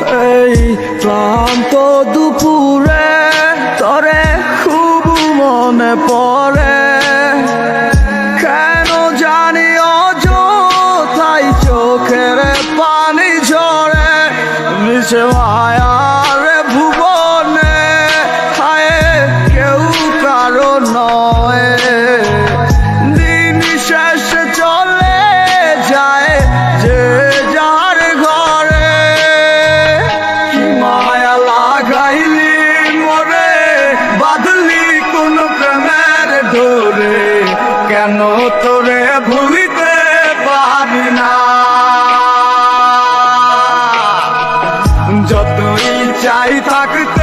এই ক্লান্ত দুপুরে তরে খুব মনে পড়ে, কেন জানি অযথাই চোখের পানি ঝরে। মিশে মায়ার ভুবনে হায় কেউ কারো নয়, দিন শেষে চলে যায় যে যার ঘরে। কি মায়া লাগাইলি মরে, বাঁধলি কোন প্রেমের ডোরে, কেন তোরে ভুলিতে পারি না। যতই চাই থাকতে